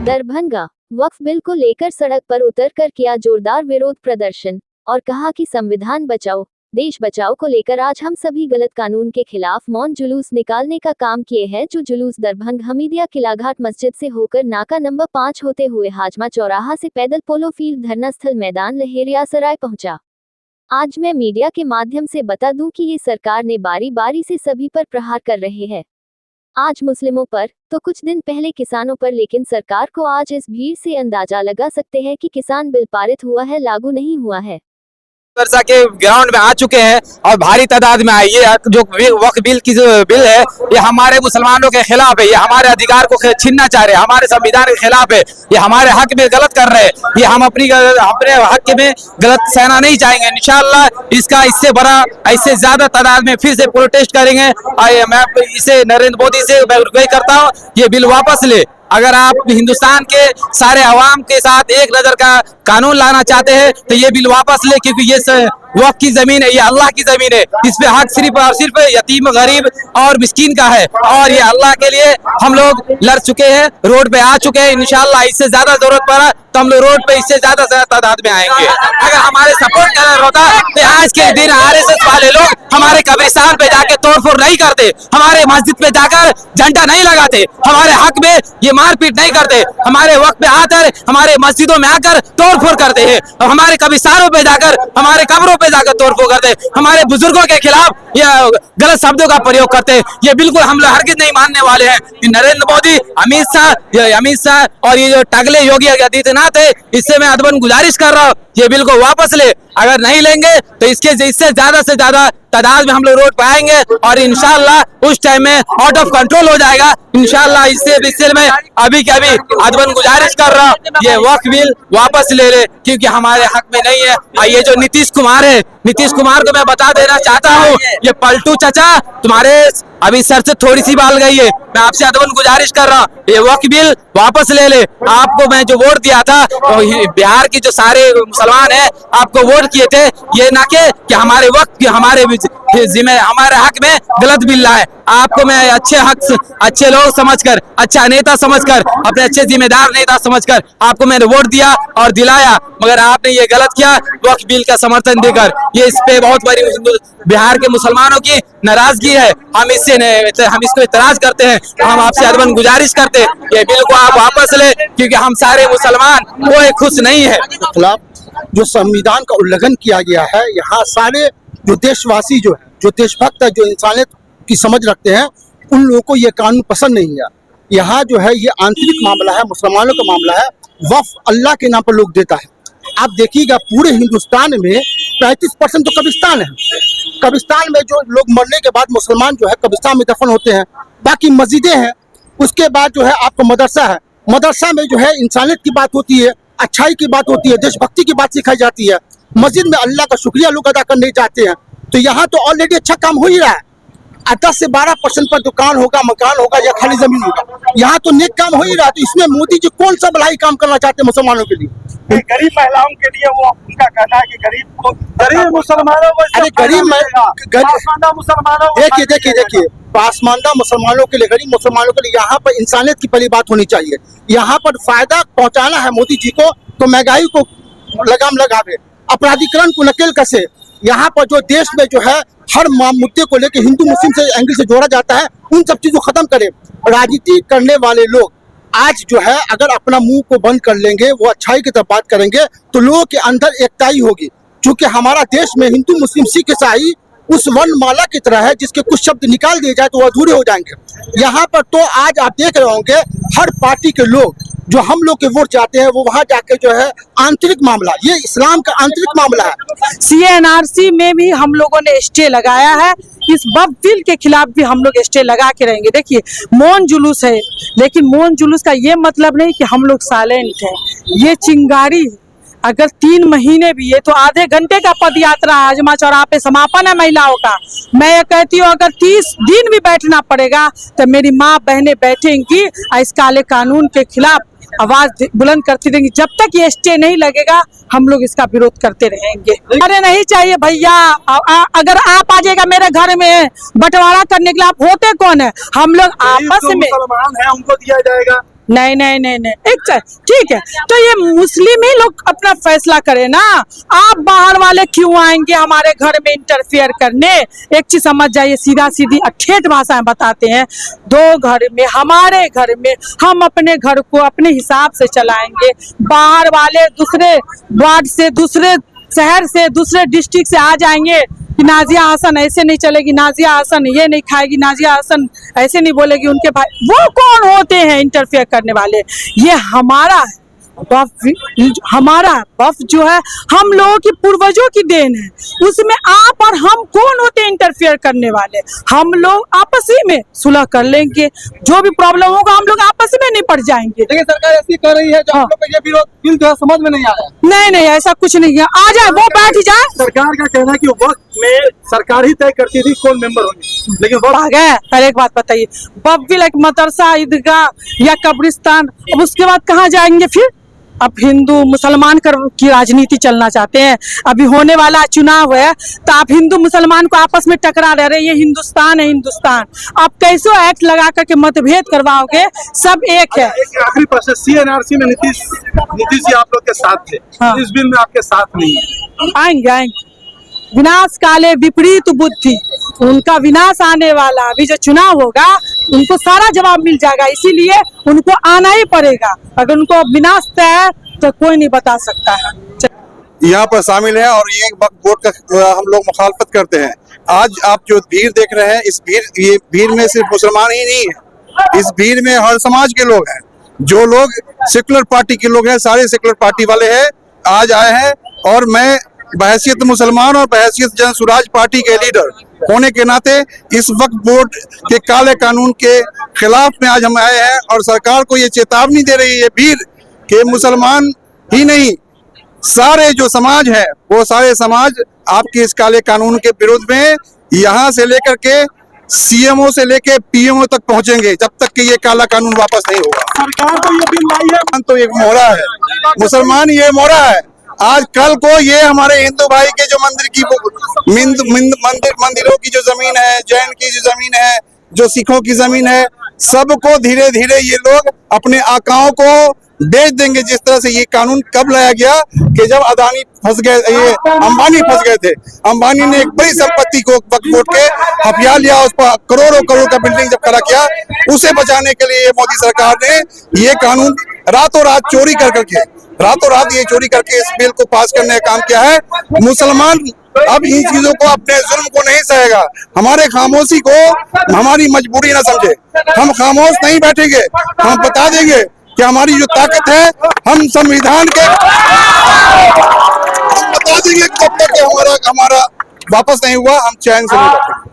दरभंगा वक्फ bill को लेकर सड़क पर उतरकर किया जोरदार विरोध प्रदर्शन और कहा कि संविधान बचाओ देश बचाओ को लेकर आज हम सभी गलत कानून के खिलाफ मौन जुलूस निकालने का काम किए हैं। जो जुलूस दरभंगा हमीदिया किलाघाट मस्जिद से होकर नाका नंबर 5 होते हुए हाजमा चौराहा से पैदल पोलो फील्ड धरना स्थल मैदान लहेरिया सराय पहुंचा। आज मैं मीडिया के माध्यम से बता दूं कि ये सरकार ने बारी बारी से सभी पर प्रहार कर रहे हैं, आज मुस्लिमों पर तो कुछ दिन पहले किसानों पर, लेकिन सरकार को आज इस भीड़ से अंदाजा लगा सकते हैं कि किसान बिल पारित हुआ है, लागू नहीं हुआ है। वर्षा के ग्राउंड में आ चुके हैं और भारी तादाद में आए। ये जो वक्फ बिल की जो बिल है ये हमारे मुसलमानों के खिलाफ है, ये हमारे अधिकार को छीनना चाह रहे हैं, हमारे संविधान के खिलाफ है, ये हमारे हक में गलत कर रहे हैं। ये हम अपने हक में गलत सहना नहीं चाहेंगे। इंशाअल्लाह इसका इससे बड़ा इससे ज्यादा तादाद में फिर से प्रोटेस्ट करेंगे। मैं इसे नरेंद्र मोदी से रिक्वेस्ट करता हूँ ये बिल वापस ले। अगर आप हिंदुस्तान के सारे अवाम के साथ एक नजर का कानून लाना चाहते हैं तो ये बिल वापस ले, क्योंकि ये वक्फ की जमीन है, ये अल्लाह की जमीन है। इस पे हक सिर्फ और सिर्फ यतीम गरीब और मिस्कीन का है और ये अल्लाह के लिए हम लोग लड़ चुके हैं, रोड पे आ चुके हैं। इंशाअल्लाह इससे ज्यादा जरूरत पड़ा तो हम लोग रोड पे इससे ज्यादा तादाद में आएंगे। अगर हमारे सपोर्ट करना होता तो आज के दिन आरएसएस वाले लोग हमारे कब्रिस्तान पे जाके तोड़फोड़ नहीं करते, हमारे मस्जिद पे जाकर झंडा नहीं लगाते, हमारे हक में ये मारपीट नहीं करते, हमारे वक्त पे आकर हमारे मस्जिदों में आकर तोड़फोड़ करते हैं और हमारे कब्रिस्तानों पे जाकर हमारे कब्रों पे जाकर तोड़फोड़ करते हैं, हमारे बुजुर्गों के खिलाफ ये गलत शब्दों का प्रयोग करते हैं। ये बिल्कुल हम लोग हरगिज नहीं मानने वाले हैं। नरेंद्र मोदी, अमित शाह और ये जो टगले योगी आदित्यनाथ है, इससे मैं अदबन गुजारिश कर रहा हूँ ये बिल को वापस ले। अगर नहीं लेंगे तो इससे ज्यादा से ज्यादा तादाद में हम लोग रोड पे आएंगे और इंशाअल्लाह उस टाइम में आउट ऑफ कंट्रोल हो जाएगा। इंशाअल्लाह इससे मैं अभी के अभी अदबन गुजारिश कर रहा हूँ ये वक्फ बिल वापस ले ले, क्योंकि हमारे हक में नहीं है। और ये जो नीतीश कुमार है, नीतीश कुमार को मैं बता देना चाहता हूँ ये पलटू चचा तुम्हारे अभी सर से थोड़ी सी बाल गई है। मैं आपसे अदबन गुजारिश कर रहा हूँ ये वक्फ बिल वापस ले ले। आपको मैं जो वोट दिया था बिहार की जो सारे मुसलमान है आपको वोट किए थे ये ना कि हमारे वक्त हमारे हक में गलत बिल लाए। आपको मैं अच्छे लोग समझकर, अच्छा नेता समझकर, अपने अच्छे जिम्मेदार नेता समझकर आपको मैंने वोट दिया और दिलाया, मगर आपने ये गलत किया वक्फ बिल का समर्थन देकर। ये इस पे बहुत बड़ी बिहार के मुसलमानों की नाराजगी है। हम इसको इतराज करते हैं। हम आपसे अदबन गुजारिश करते हैं ये बिल को आप वापस ले, क्योंकि हम सारे मुसलमान कोई खुश नहीं है। खिलाफ जो संविधान का उल्लंघन किया गया है, यहाँ सारे जो देशवासी जो है, जो देशभक्त है, जो इंसानियत की समझ रखते हैं, उन लोगों को ये कानून पसंद नहीं है। यहाँ जो है ये आंतरिक मामला है, मुसलमानों का मामला है। वक्फ अल्लाह के नाम पर लोग देता है। आप देखिएगा पूरे हिंदुस्तान में 35% तो कब्रिस्तान है। कब्रिस्तान में जो लोग मरने के बाद मुसलमान जो है कब्रिस्तान में दफन होते हैं। बाकी मस्जिदें हैं, उसके बाद जो है आपको मदरसा है। मदरसा में जो है इंसानियत की बात होती है, अच्छाई की बात होती है, देशभक्ति की बात सिखाई जाती है। मस्जिद में अल्लाह का शुक्रिया लोग अदा करने जाते हैं। तो यहाँ तो ऑलरेडी अच्छा काम हो ही रहा है। 10 से 12% पर दुकान होगा, मकान होगा या खाली जमीन होगा, यहाँ तो नेक काम हो ही रहा है। तो इसमें मोदी जी कौन सा भलाई काम करना चाहते हैं मुसलमानों के लिए? गरीब महिलाओं के लिए वो उनका कहना है कि गरीब मुसलमानों को, अरे गरीब मुसलमानों, देखिए पासमानदा मुसलमानों के लिए, गरीब मुसलमानों के लिए यहाँ पर इंसानियत की पहली बात होनी चाहिए। यहाँ पर फायदा पहुँचाना है मोदी जी को तो महंगाई को लगाम लगावे, अपराधीकरण को नकेल कसे। यहाँ पर जो देश में जो है हर मुद्दे को लेकर हिंदू मुस्लिम से एंगल से जोड़ा जाता है, उन सब चीजों को खत्म करे। राजनीति करने वाले लोग आज जो है अगर अपना मुंह को बंद कर लेंगे, वो अच्छाई की तरफ बात करेंगे तो लोगों के अंदर एकताई होगी। क्योंकि हमारा देश में हिंदू मुस्लिम सिख ईसाई उस वर्णमाला की तरह है जिसके कुछ शब्द निकाल दिए जाए तो वो अधूरे हो जाएंगे। यहाँ पर तो आज आप देख रहे होंगे हर पार्टी के लोग जो हम लोग के वोट चाहते हैं वो वहाँ जाके जो है आंतरिक मामला, ये इस्लाम का आंतरिक मामला है। CNRC में भी हम लोगों ने स्टे लगाया है, इस वक्फ बिल के खिलाफ भी हम लोग स्टे लगा के रहेंगे। देखिए मौन जुलूस है, लेकिन मौन जुलूस का ये मतलब नहीं कि हम लोग साइलेंट है। ये चिंगारी अगर 3 महीने भी है तो आधे घंटे का पद यात्रा हाजमा चौराहा पे समापन है महिलाओं का। मैं ये कहती हूँ अगर 30 दिन भी बैठना पड़ेगा तो मेरी माँ बहनें बैठेंगी, इस काले कानून के खिलाफ आवाज बुलंद करती रहेंगी। जब तक ये स्टे नहीं लगेगा हम लोग इसका विरोध करते रहेंगे। अरे नहीं चाहिए भैया, अगर आप आ जाएगा मेरे घर में बंटवारा करने के लिए, आप होते कौन है? हम लोग आपस में मुसलमान हैं, उनको दिया जाएगा। नहीं नहीं नहीं नहीं, ठीक है, तो ये मुस्लिम ही लोग अपना फैसला करें ना। आप बाहर वाले क्यों आएंगे हमारे घर में इंटरफेयर करने? एक चीज समझ जाइए, सीधा सीधी ठेठ भाषा में बताते हैं, दो घर में, हमारे घर में हम अपने घर को अपने हिसाब से चलाएंगे। बाहर वाले दूसरे वार्ड से, दूसरे शहर से, दूसरे डिस्ट्रिक्ट से आ जाएंगे कि नाजिया हसन ऐसे नहीं चलेगी, नाजिया हसन ये नहीं खाएगी, नाजिया हसन ऐसे नहीं बोलेगी उनके भाई। वो कौन होते हैं इंटरफेयर करने वाले? ये हमारा वफ जो है हम लोगों की पूर्वजों की देन है, उसमें आप और हम कौन होते हैं इंटरफेयर करने वाले? हम लोग आपस ही में सुलह कर लेंगे, जो भी प्रॉब्लम होगा हम लोग आपस में निपट जाएंगे। लेकिन सरकार ऐसी कर रही है जो हम लोग का ये विरोध बिल जो है समझ में नहीं आ रहा है। नहीं नहीं, ऐसा कुछ नहीं है, आ जाए वो बैठ जाए। सरकार का कहना है कि वक्त में सरकार ही तय करती थी कौन मेंबर होंगे, लेकिन वक्त आ गए। पहले एक बात बताइए, वफ बिल एक मदरसा, ईदगाह या कब्रिस्तान, अब उसके बाद कहाँ जाएंगे फिर? अब हिंदू मुसलमान की राजनीति चलना चाहते हैं। अभी होने वाला चुनाव है तो आप हिंदू मुसलमान को आपस में टकरा रहे, ये हिंदुस्तान है हिंदुस्तान। आप कैसे एक्ट लगा करके मतभेद करवाओगे? सब एक है। एक आखिरी प्रश्न, CNRC में नीतीश जी आप लोग के साथ थे, हाँ। इस बिल में आपके साथ नहीं है। आएंगे विनाश काले विपरीत बुद्धि, उनका विनाश आने वाला। अभी जो चुनाव होगा उनको सारा जवाब मिल जाएगा, इसीलिए उनको आना ही पड़ेगा। अगर उनको विनाश तय है तो कोई नहीं बता सकता है। यहाँ पर शामिल है और ये वक्फ बोर्ड का हम लोग मुखालफत करते हैं। आज आप जो भीड़ देख रहे हैं, ये भीड़ में सिर्फ मुसलमान ही नहीं है, इस भीड़ में हर समाज के लोग हैं। जो लोग सेकुलर पार्टी के लोग हैं, सारे सेकुलर पार्टी वाले हैं, आज आए हैं। और मैं बहैसियत मुसलमान और बहैसियत जन सुराज पार्टी के लीडर होने के नाते इस वक्फ बोर्ड के काले कानून के खिलाफ में आज हम आए हैं। और सरकार को ये चेतावनी दे रही है भीड़ के मुसलमान ही नहीं, सारे जो समाज है वो सारे समाज आपके इस काले कानून के विरोध में यहाँ से लेकर के CMO से लेके PMO तक पहुंचेंगे, जब तक कि ये काला कानून वापस नहीं होगा। सरकार तो ये बिल लाई है, तो एक मोहरा है, मुसलमान ये मोहरा है। आज कल को ये हमारे हिंदू भाई के जो मंदिरों की जो जमीन है, जैन की जो जमीन है, जो सिखों की जमीन है, सबको धीरे धीरे ये लोग अपने आकाओं को बेच देंगे। जिस तरह से ये कानून कब लाया गया कि जब अदानी फंस गए, ये अंबानी फंस गए थे। अंबानी ने एक बड़ी संपत्ति को वक्फ बोर्ड के हथिया लिया, उस पर करोड़ों करोड़ का बिल्डिंग जब खड़ा किया, उसे बचाने के लिए मोदी सरकार ने ये कानून रातों रात चोरी ये चोरी करके इस बिल को पास करने का काम किया है। मुसलमान अब इन चीजों को, अपने जुल्म को नहीं सहेगा। हमारे खामोशी को हमारी मजबूरी ना समझे, हम खामोश नहीं बैठेंगे। हम बता देंगे कि हमारी जो ताकत है, हम संविधान के हम बता देंगे जब तक हमारा वापस नहीं हुआ, हम चैन से नहीं बैठेंगे।